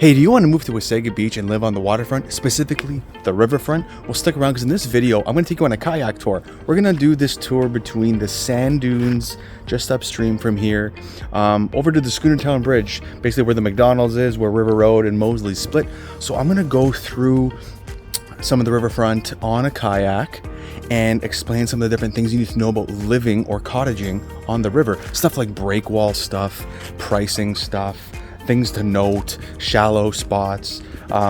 Hey, do you want to move to Wasaga Beach and live on the waterfront, specifically the riverfront? Well, stick around because in this video, I'm going to take you on a kayak tour. We're going to do this tour between the sand dunes just upstream from here, over to the Schooner Town Bridge, basically where the McDonald's is, where River Road and Moseley split. So I'm going to go through some of the riverfront on a kayak and explain some of the different things you need to know about living or cottaging on the river. Stuff like breakwall stuff, pricing stuff, things to note, shallow spots.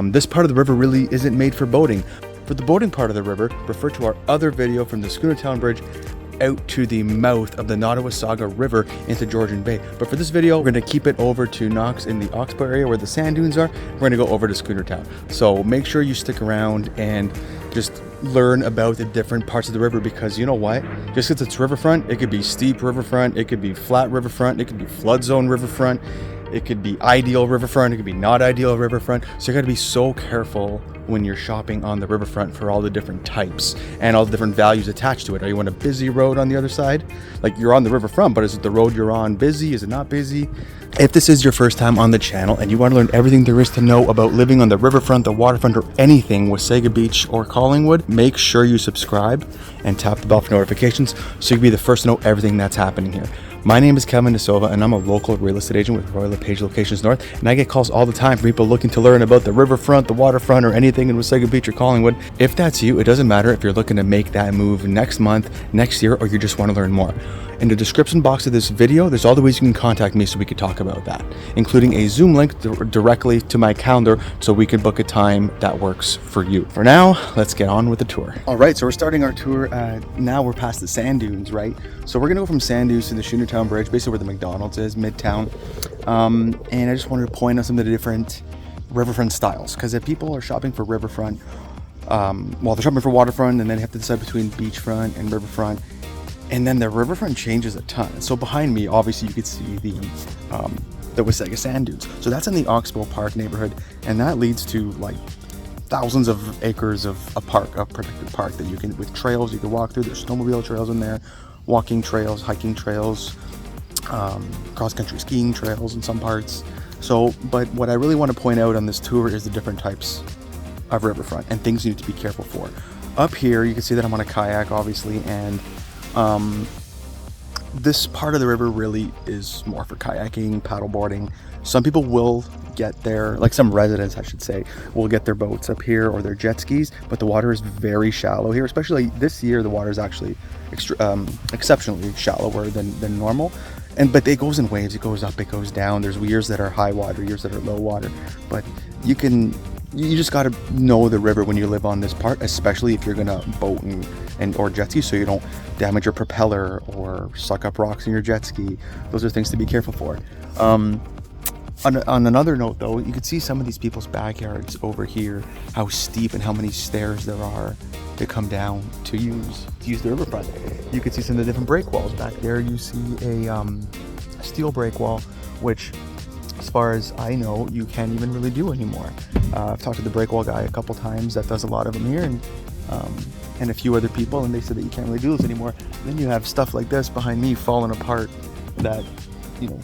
This part of the river really isn't made for boating. For the boating part of the river, refer to our other video from the Schooner Town Bridge out to the mouth of the Nottawasaga River into Georgian Bay. But for this video, we're going to keep it over to Knox in the Oxbow area where the sand dunes are. We're going to go over to Schooner Town. So make sure you stick around and just learn about the different parts of the river, because you know what? Just because it's riverfront, it could be steep riverfront, it could be flat riverfront, it could be flood zone riverfront, it could be ideal riverfront, it could be not ideal riverfront. So you got to be so careful when you're shopping on the riverfront for all the different types and all the different values attached to it. Are you on a busy road on the other side? Like, you're on the riverfront, but is it the road you're on busy? Is it not busy? If this is your first time on the channel and you want to learn everything there is to know about living on the riverfront, the waterfront, or anything Wasaga Beach or Collingwood, make sure you subscribe and tap the bell for notifications so you can be the first to know everything that's happening here. My name is Kevin DeSilva, and I'm a local real estate agent with Royal LePage Locations North, and I get calls all the time from people looking to learn about the riverfront, the waterfront, or anything in Wasaga Beach or Collingwood. If that's you, it doesn't matter if you're looking to make that move next month, next year, or you just want to learn more. In the description box of this video, there's all the ways you can contact me so we can talk about that, including a Zoom link directly to my calendar so we can book a time that works for you. For now, let's get on with the tour. All right, so we're starting our tour. Now we're past the sand dunes, right? So we're gonna go from sand dunes to the Schooner Town Bridge, basically where the McDonald's is, Midtown. And I just wanted to point out some of the different riverfront styles, because if people are shopping for riverfront, well, they're shopping for waterfront and then they have to decide between beachfront and riverfront. And then the riverfront changes a ton. So behind me, obviously, you could see the Wasaga sand dunes. So that's in the Oxbow Park neighborhood, and that leads to like thousands of acres of a protected park that you can, with trails you can walk through. There's snowmobile trails in there, walking trails, hiking trails, cross-country skiing trails in some parts. So, but what I really want to point out on this tour is the different types of riverfront and things you need to be careful for. Up here, you can see that I'm on a kayak, obviously, and this part of the river really is more for kayaking, paddleboarding. Some people will get their, like some residents I should say, will get their boats up here or their jet skis, but the water is very shallow here. Especially this year, the water is actually exceptionally shallower than normal. But it goes in waves, it goes up, it goes down. There's years that are high water, years that are low water, but you just got to know the river when you live on this part, especially if you're gonna boat and or jet ski, so you don't damage your propeller or suck up rocks in your jet ski. Those are things to be careful for. On another note though, you can see some of these people's backyards over here, how steep and how many stairs there are to come down to use the riverfront. You can see some of the different breakwalls back there. You see a steel breakwall, which, as far as I know, you can't even really do anymore. I've talked to the breakwall guy a couple times that does a lot of them here, and a few other people, and they said that you can't really do this anymore. And then you have stuff like this behind me falling apart that, you know,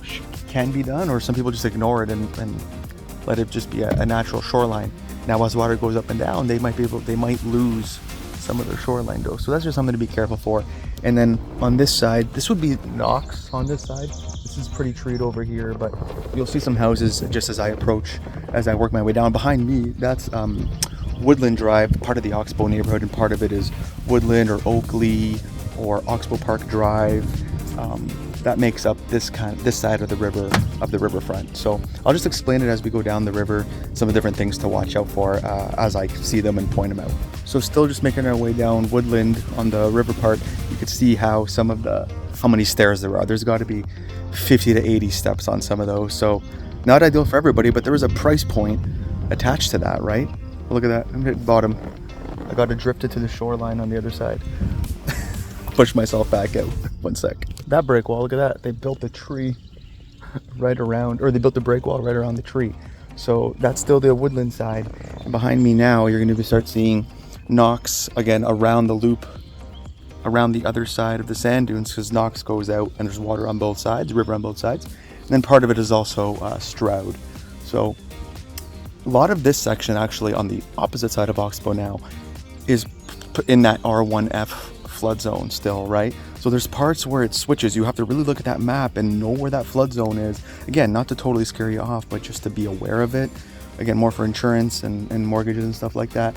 can be done, or some people just ignore it and let it just be a natural shoreline. Now, as water goes up and down, they might lose some of their shoreline though. So that's just something to be careful for. And then on this side, this would be Knox on this side. This is pretty treed over here, but you'll see some houses just as I work my way down. Behind me, that's Woodland Drive, part of the Oxbow neighborhood, and part of it is Woodland or Oakley or Oxbow Park Drive. That makes up this side of the riverfront. So I'll just explain it as we go down the river, some of the different things to watch out for as I see them and point them out. So still just making our way down Woodland on the river part, you can see how many stairs there are. There's got to be 50 to 80 steps on some of those. So not ideal for everybody, but there is a price point attached to that, right? Look at that, I'm hitting bottom. I got to drift it to the shoreline on the other side. Push myself back out. One sec. That break wall, look at that. They built the tree right around, or they built the break wall right around the tree. So that's still the woodland side. And behind me now, you're going to start seeing Knox again around the loop, around the other side of the sand dunes, because Knox goes out and there's water on both sides, river on both sides. And then part of it is also Stroud. So A lot of this section actually on the opposite side of Oxbow now is in that R1F flood zone still, right? So there's parts where it switches. You have to really look at that map and know where that flood zone is. Again, not to totally scare you off, but just to be aware of it. Again, more for insurance and mortgages and stuff like that.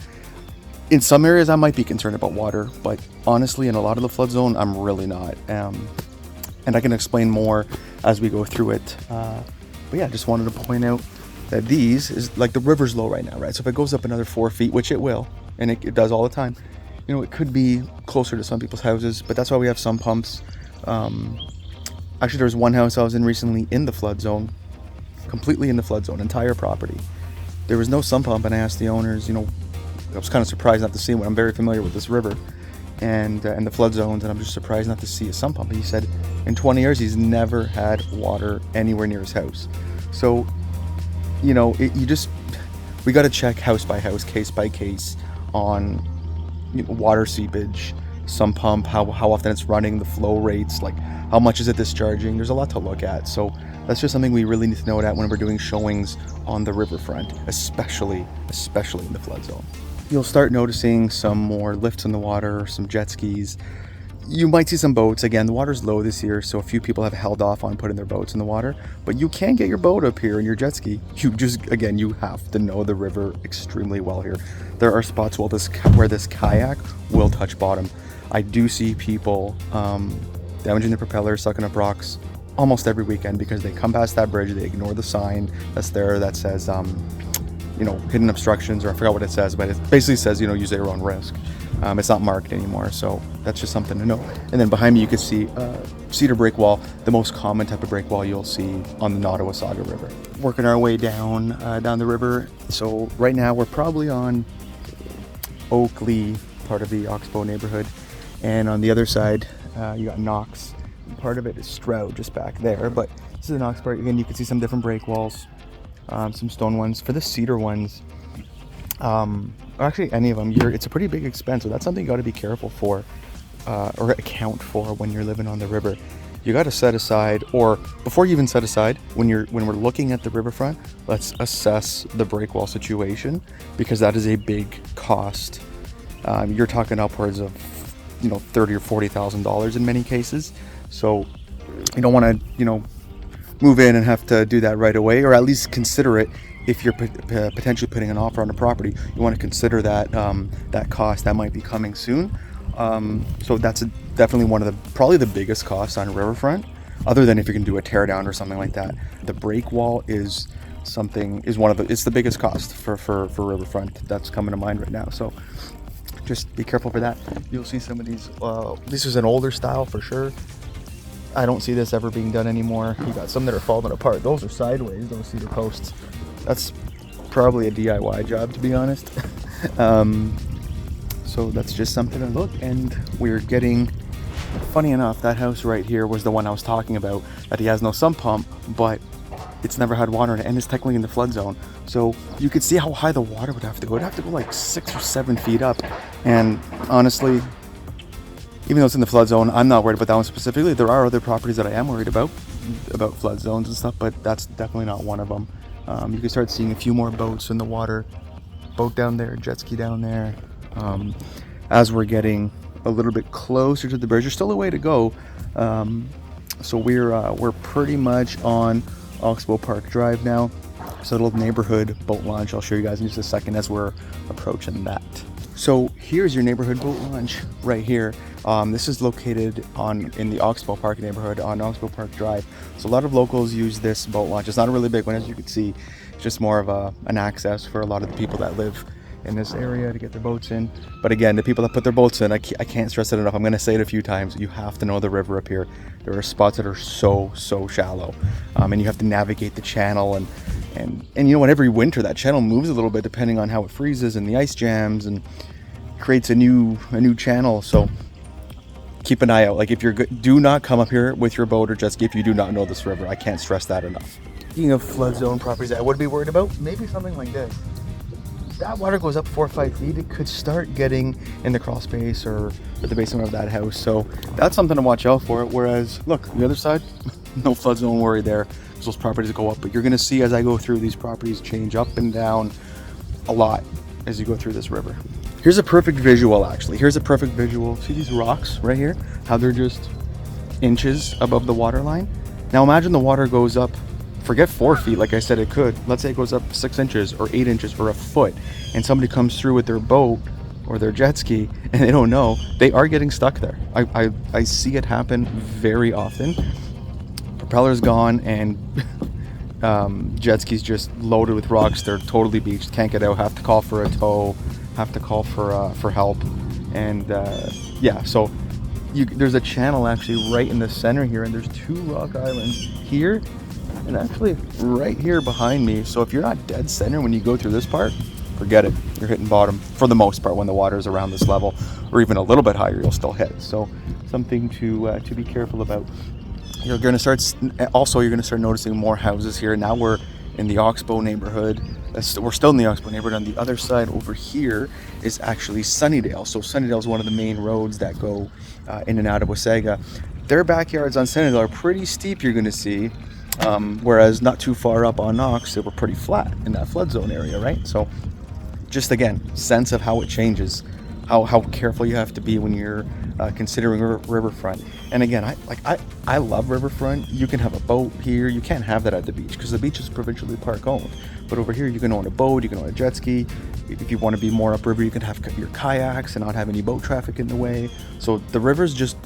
In some areas, I might be concerned about water, but honestly, in a lot of the flood zone, I'm really not. And I can explain more as we go through it. But yeah, just wanted to point out that these is like the river's low right now, right? So if it goes up another 4 feet, which it will, and it does all the time, you know, it could be closer to some people's houses, but that's why we have some pumps. Actually, there was one house I was in recently in the flood zone, completely in the flood zone, entire property. There was no sump pump, and I asked the owners, you know, I was kind of surprised not to see one. I'm very familiar with this river and the flood zones, and I'm just surprised not to see a sump pump. And he said in 20 years, he's never had water anywhere near his house. So, you know, we got to check house by house, case by case on, you know, water seepage, sump pump, how often it's running, the flow rates, like how much is it discharging. There's a lot to look at. So that's just something we really need to know that when we're doing showings on the riverfront, especially in the flood zone. You'll start noticing some more lifts in the water, some jet skis. You might see some boats. Again, the water's low this year, so a few people have held off on putting their boats in the water, but you can get your boat up here and your jet ski. You have to know the river extremely well here. There are spots where this kayak will touch bottom. I do see people damaging the propeller, sucking up rocks almost every weekend because they come past that bridge, they ignore the sign that's there that says, you know, hidden obstructions, or I forgot what it says, but it basically says, you know, use at your own risk. It's not marked anymore, so that's just something to know. And then behind me you can see cedar break wall, the most common type of break wall you'll see on the Nottawasaga River. Working our way down the river. So right now we're probably on Oakley, part of the Oxbow neighborhood, and on the other side you got Knox. Part of it is Stroud just back there, but this is the Knox part. Again, you can see some different break walls, some stone ones. For the cedar ones, or actually any of them, it's a pretty big expense, so that's something you got to be careful for, or account for when you're living on the river. You got to set aside, or before you even set aside, when we're looking at the riverfront, let's assess the break wall situation, because that is a big cost. You're talking upwards of, you know, $30,000 or $40,000 in many cases. So you don't want to, you know, move in and have to do that right away, or at least consider it. If you're potentially putting an offer on the property, you want to consider that that cost that might be coming soon. So that's definitely probably the biggest cost on riverfront, other than if you can do a tear down or something like that. The break wall is it's the biggest cost for riverfront that's coming to mind right now. So just be careful for that. You'll see some of these. This is an older style for sure. I don't see this ever being done anymore. You got some that are falling apart. Those are sideways, those cedar posts. That's probably a DIY job, to be honest. So that's just something to look. And we're getting, funny enough, that house right here was the one I was talking about, that he has no sump pump, but it's never had water in it, and it's technically in the flood zone. So you could see how high the water would have to go. It'd have to go like 6 or 7 feet up. And honestly, even though it's in the flood zone, I'm not worried about that one specifically. There are other properties that I am worried about flood zones and stuff, but that's definitely not one of them. You can start seeing a few more boats in the water. Boat down there, jet ski down there. As we're getting a little bit closer to the bridge, there's still a way to go. So we're pretty much on Oxbow Park Drive now. It's a little neighborhood boat launch. I'll show you guys in just a second as we're approaching that. So here's your neighborhood boat launch right here. This is located in the Oxbow Park neighborhood on Oxbow Park Drive. So a lot of locals use this boat launch. It's not a really big one, as you can see. It's just more of an access for a lot of the people that live in this area to get their boats in. But again, the people that put their boats in, I can't stress it enough. I'm going to say it a few times. You have to know the river up here. There are spots that are so shallow, and you have to navigate the channel. And you know what? Every winter that channel moves a little bit depending on how it freezes and the ice jams and creates a new channel. So keep an eye out. Like, if you're do not come up here with your boat or jet ski if you do not know this river. I can't stress that enough. Speaking of flood zone properties that I would be worried about, maybe something like this. That water goes up 4 or 5 feet, it could start getting in the crawl space or at the basement of that house. So that's something to watch out for. Whereas, look, the other side, no flood zone worry there, because those properties go up. But you're going to see as I go through, these properties change up and down a lot as you go through this river. Here's a perfect visual, actually. Here's a perfect visual. See these rocks right here? How they're just inches above the water line? Now imagine the water goes up, forget 4 feet like I said it could. Let's say it goes up 6 inches or 8 inches or a foot, and somebody comes through with their boat or their jet ski and they don't know, they are getting stuck there. I see it happen very often. Propeller's gone and jet skis just loaded with rocks. They're totally beached, can't get out, have to call for a tow, have to call for help. And yeah, so there's a channel actually right in the center here, and there's 2 rock islands here and actually right here behind me. So if you're not dead center when you go through this part, forget it, you're hitting bottom for the most part. When the water is around this level or even a little bit higher, you'll still hit. So something to be careful about. You're going to start noticing more houses here. Now we're in the Oxbow neighborhood. We're still in the Oxbow neighborhood. On the other side over here is actually Sunnydale. So Sunnydale is one of the main roads that go in and out of Wasaga. Their backyards on Sunnydale are pretty steep, you're going to see. Whereas not too far up on Knox, they were pretty flat in that flood zone area, right? So just again, sense of how it changes, how careful you have to be when you're considering riverfront. And again, I love riverfront. You can have a boat here. You can't have that at the beach because the beach is provincially park owned. But over here, you can own a boat, you can own a jet ski. If you want to be more upriver, you can have your kayaks and not have any boat traffic in the way. So the river's just,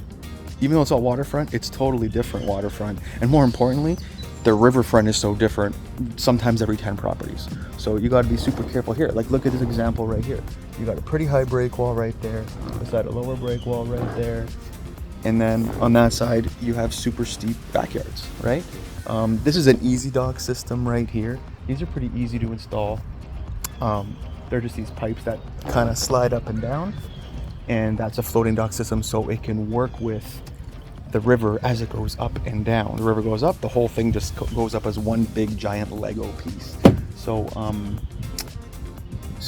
even though it's all waterfront, it's totally different waterfront. And more importantly, the riverfront is so different, sometimes every 10 properties. So you got to be super careful here. Like, look at this example right here. You got a pretty high break wall right there, beside a lower break wall right there. And then on that side, you have super steep backyards, right? This is an easy dock system right here. These are pretty easy to install. They're just these pipes that kind of slide up and down. And that's a floating dock system, so it can work with the river as it goes up and down. The river goes up, the whole thing just goes up as one big giant Lego piece. So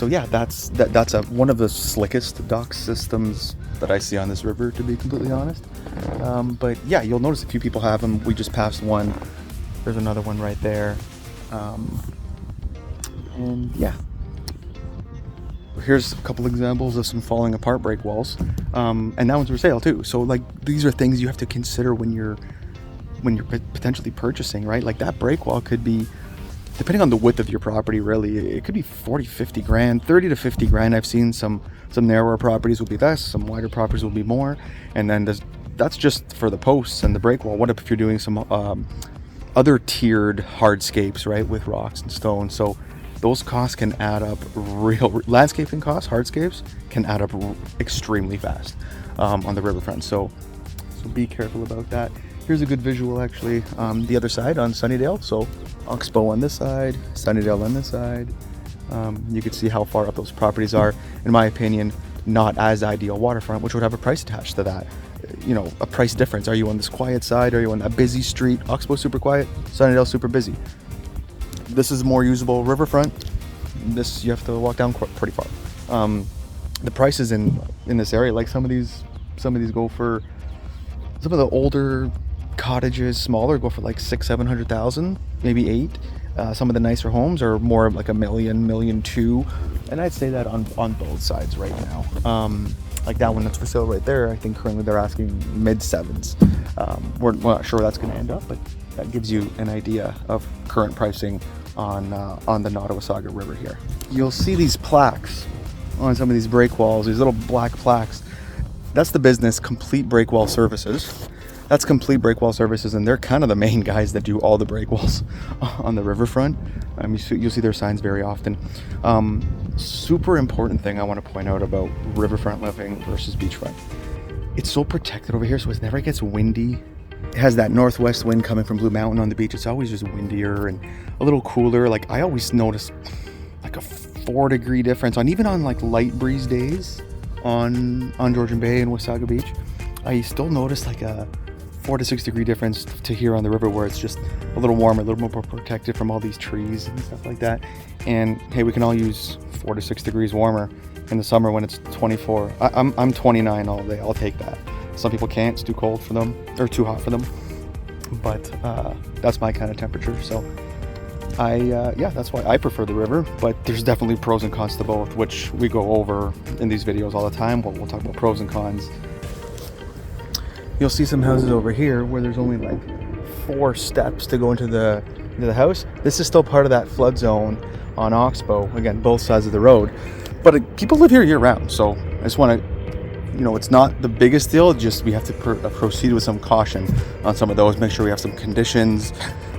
yeah, that's one of the slickest dock systems that I see on this river, to be completely honest. But yeah, you'll notice a few people have them. We just passed one. There's another one right there. And yeah. Here's a couple examples of some falling apart break walls, and that one's for sale too. So like, these are things you have to consider when you're potentially purchasing, right? Like, that break wall could be, depending on the width of your property, really, it could be 40, 50 grand, 30 to 50 grand. I've seen some narrower properties will be less, some wider properties will be more, and then that's just for the posts and the break wall. What if you're doing some other tiered hardscapes, right, with rocks and stone? So those costs can add up. Real landscaping costs, hardscapes, can add up extremely fast on the riverfront. So be careful about that. Here's a good visual, actually. The other side on Sunnydale. So Oxbow on this side, Sunnydale on this side. You can see how far up those properties are. In my opinion, not as ideal waterfront, which would have a price attached to that. You know, a price difference. Are you on this quiet side? Are you on a busy street? Oxbow super quiet, Sunnydale super busy. This is more usable riverfront. This, you have to walk down pretty far. The prices in this area, like some of these go for, some of the older cottages, smaller, go for like 600,000-700,000, maybe 8. Some of the nicer homes are more like $1 million, $1.2 million, and I'd say that on both sides right now. Like that one that's for sale right there, I think currently they're asking mid-7s. We're not sure where that's going to end up, but that gives you an idea of current pricing on the Nottawasaga River here. You'll see these plaques on some of these break walls, these little black plaques. That's the business, Complete Break Wall Services. That's Complete Break Wall Services, and they're kind of the main guys that do all the break walls on the riverfront. You'll see their signs very often. Super important thing I want to point out about riverfront living versus beachfront. It's so protected over here, so it never gets windy. It has that northwest wind coming from Blue Mountain on the beach. It's always just windier and a little cooler. Like, I always notice like a 4-degree difference even on like light breeze days on Georgian Bay and Wasaga Beach. I still notice like a 4 to 6 degree difference to here on the river, where it's just a little warmer, a little more protected from all these trees and stuff like that. And hey, we can all use 4 to 6 degrees warmer in the summer when it's 24. I'm 29 all day. I'll take that. Some people can't. It's too cold for them or too hot for them. But that's my kind of temperature. So Yeah, that's why I prefer the river, but there's definitely pros and cons to both, which we go over in these videos all the time. We'll talk about pros and cons. You'll see some houses over here where there's only like 4 steps to go into the house. This is still part of that flood zone on Oxbow. Again, both sides of the road, but people live here year round. So I just want to, it's not the biggest deal. Just we have to proceed with some caution on some of those. Make sure we have some conditions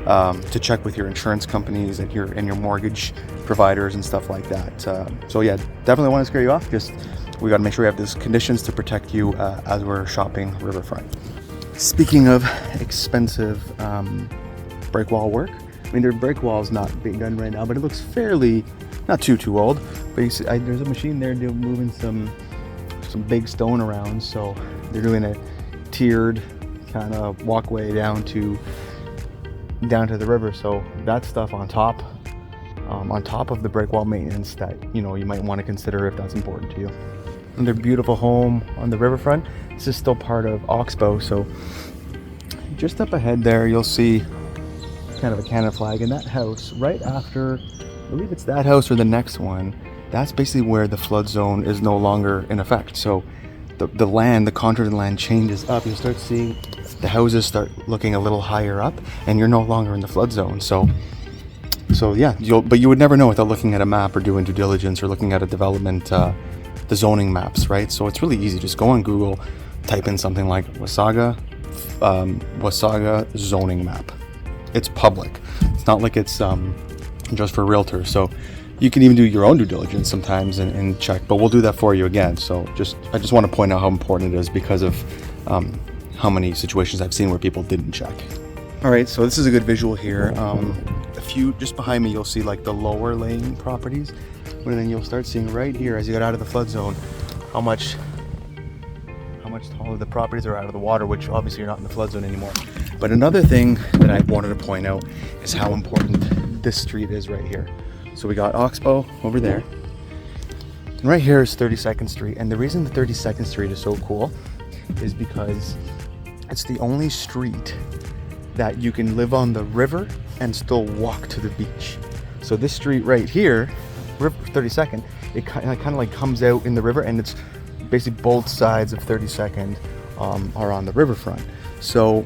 to check with your insurance companies and your mortgage providers and stuff like that. So yeah, definitely want to scare you off. Just we got to make sure we have those conditions to protect you as we're shopping Riverfront. Speaking of expensive break wall work, I mean, their break wall is not being done right now, but it looks fairly not too old. But you see, there's a machine there moving some big stone around, so they're doing a tiered kind of walkway down to the river. So that stuff on top of the break wall maintenance that you might want to consider if that's important to you. And their beautiful home on the riverfront. This is still part of Oxbow, so just up ahead there you'll see kind of a Canada flag, and that house right after, I believe it's that house or the next one, that's basically where the flood zone is no longer in effect. So the land, the contour of the land changes up. You'll start seeing the houses start looking a little higher up, and you're no longer in the flood zone. So yeah, but you would never know without looking at a map or doing due diligence or looking at a development, the zoning maps, right? So it's really easy. Just go on Google, type in something like Wasaga zoning map. It's public. It's not like it's just for realtors. So you can even do your own due diligence sometimes and check, but we'll do that for you again. So I just want to point out how important it is because of how many situations I've seen where people didn't check. All right, so this is a good visual here. A few just behind me, you'll see like the lower laying properties, and then you'll start seeing right here as you get out of the flood zone how much taller the properties are out of the water, which obviously you're not in the flood zone anymore. But another thing that I wanted to point out is how important this street is right here. So we got Oxbow over there, and right here is 32nd Street. And the reason the 32nd Street is so cool is because it's the only street that you can live on the river and still walk to the beach. So this street right here, 32nd, it kind of like comes out in the river, and it's basically both sides of 32nd are on the riverfront. So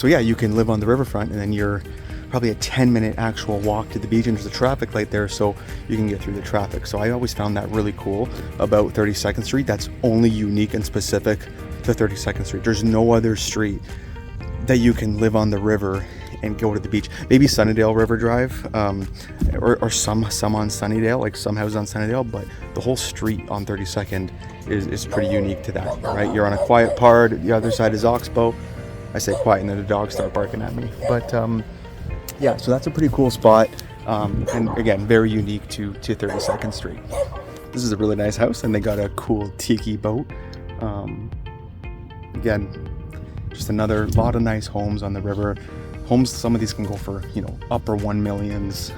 yeah, you can live on the riverfront, and then you're probably a 10-minute actual walk to the beach, and there's a traffic light there so you can get through the traffic. So I always found that really cool about 32nd Street. That's only unique and specific to 32nd Street. There's no other street that you can live on the river and go to the beach. Maybe Sunnydale River Drive, or some on Sunnydale, like some houses on Sunnydale, but the whole street on 32nd is pretty unique to that, right? You're on a quiet part, the other side is Oxbow. I say quiet and then the dogs start barking at me. But yeah, so that's a pretty cool spot, and again, very unique to 32nd Street. This is a really nice house, and they got a cool tiki boat. Again, just another lot of nice homes on the river. Homes, some of these can go for, upper 1 millions,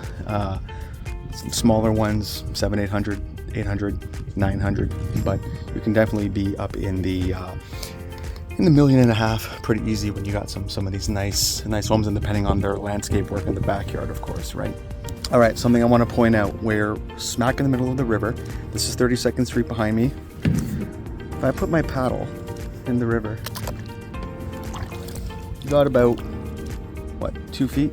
smaller ones, 700, 800, 800, 900, but you can definitely be up in the $1.5 million pretty easy when you got some of these nice homes, and depending on their landscape work in the backyard, of course, right? All right, something I want to point out, we're smack in the middle of the river. This is 32nd Street behind me. If I put my paddle in the river, you got about 2 feet,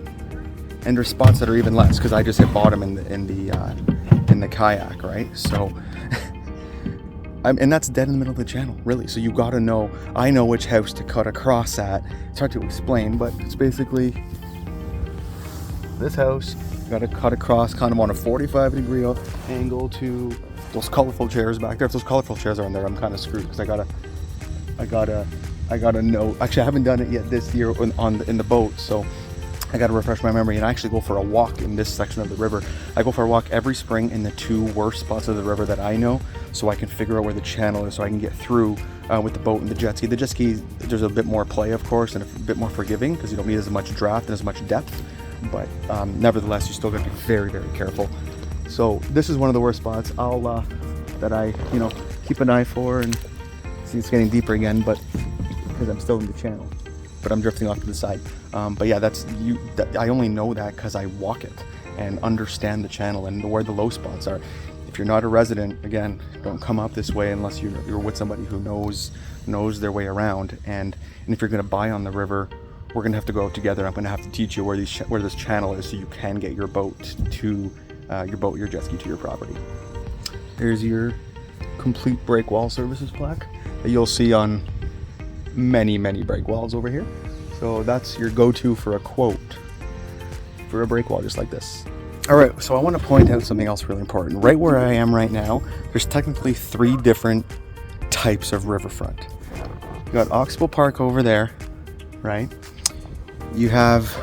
and there's spots that are even less because I just hit bottom in the kayak, right? So and that's dead in the middle of the channel, really. So you gotta know, I know which house to cut across at. It's hard to explain, but it's basically this house. You gotta cut across kind of on a 45-degree angle to those colorful chairs back there. If those colorful chairs are on there, I'm kind of screwed because I gotta know. Actually, I haven't done it yet this year in the boat, so I gotta refresh my memory and actually go for a walk in this section of the river. I go for a walk every spring in the 2 worst spots of the river that I know, so I can figure out where the channel is, so I can get through with the boat and the jet ski. The jet ski, there's a bit more play, of course, and a bit more forgiving because you don't need as much draft and as much depth, but nevertheless, you still gotta be very, very careful. So this is one of the worst spots that I keep an eye for, and see it's getting deeper again, but because I'm still in the channel, but I'm drifting off to the side. But yeah, I only know that because I walk it and understand the channel and where the low spots are. If you're not a resident, again, don't come up this way unless you're with somebody who knows their way around. And if you're going to buy on the river, we're going to have to go out together. I'm going to have to teach you where this channel is so you can get your boat to your jet ski to your property. There's your complete break wall services plaque that you'll see on many break walls over here. So that's your go-to for a quote for a break wall just like this. All right, so I want to point out something else really important. Right where I am right now, there's technically 3 different types of riverfront. You got Oxbow Park over there, right? You have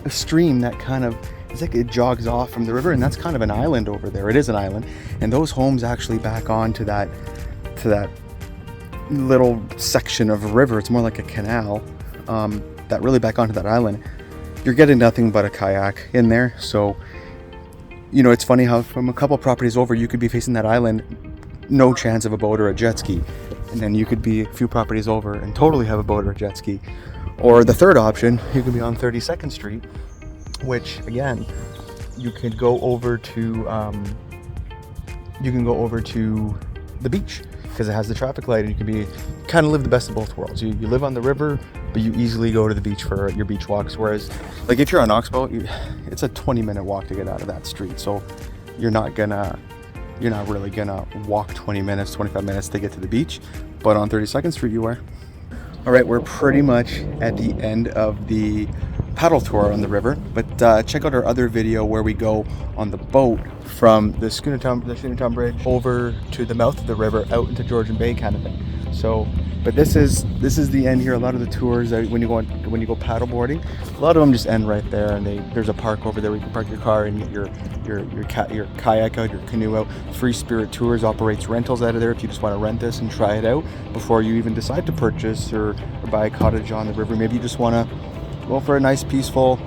a stream that kind of, it's like it jogs off from the river, and that's kind of an island over there. It is an island, and those homes actually back onto that little section of river. It's more like a canal that really back onto that island. You're getting nothing but a kayak in there. So, you know, it's funny how from a couple properties over, you could be facing that island, no chance of a boat or a jet ski. And then you could be a few properties over and totally have a boat or a jet ski. Or the third option, you could be on 32nd Street, which again, you could go over to the beach because it has the traffic light, and you can kind of live the best of both worlds. You live on the river, but you easily go to the beach for your beach walks. Whereas, like if you're on Oxbow, it's a 20-minute walk to get out of that street. So you're not really gonna walk 20 minutes, 25 minutes to get to the beach. But on 32nd Street, you are. All right, we're pretty much at the end of the paddle tour on the river, but check out our other video where we go on the boat from the Schooner Town Bridge over to the mouth of the river out into Georgian Bay kind of thing. So, but this is the end here. A lot of the tours when you go paddle boarding, a lot of them just end right there, and there's a park over there where you can park your car and get your kayak out, your canoe out. Free Spirit Tours operates rentals out of there if you just want to rent this and try it out before you even decide to purchase or buy a cottage on the river. Maybe you just want to go for a nice peaceful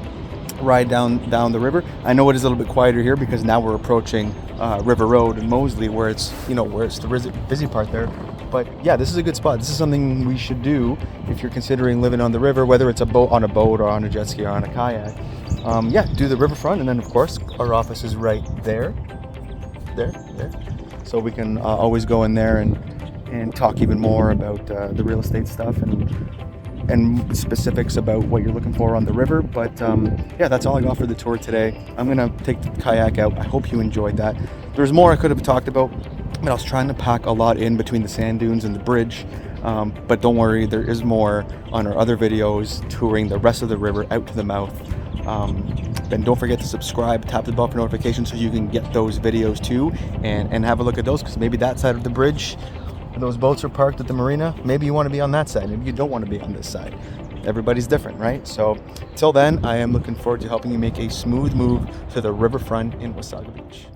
ride down the river. I know it is a little bit quieter here because now we're approaching River Road in Moseley, where it's the busy part there. But yeah, this is a good spot. This is something we should do if you're considering living on the river, whether it's on a boat or on a jet ski or on a kayak. Yeah, do the riverfront, and then of course our office is right there. So we can always go in there and talk even more about the real estate stuff and specifics about what you're looking for on the river. But yeah, that's all I got for the tour today. I'm gonna take the kayak out. I hope you enjoyed that. There's more I could have talked about, but I was trying to pack a lot in between the sand dunes and the bridge. But don't worry, there is more on our other videos touring the rest of the river out to the mouth. Then don't forget to subscribe, tap the bell for notifications so you can get those videos too, and have a look at those, because maybe that side of the bridge, those boats are parked at the marina, maybe you want to be on that side, maybe you don't want to be on this side. Everybody's different, right? So till then, I am looking forward to helping you make a smooth move to the riverfront in Wasaga Beach.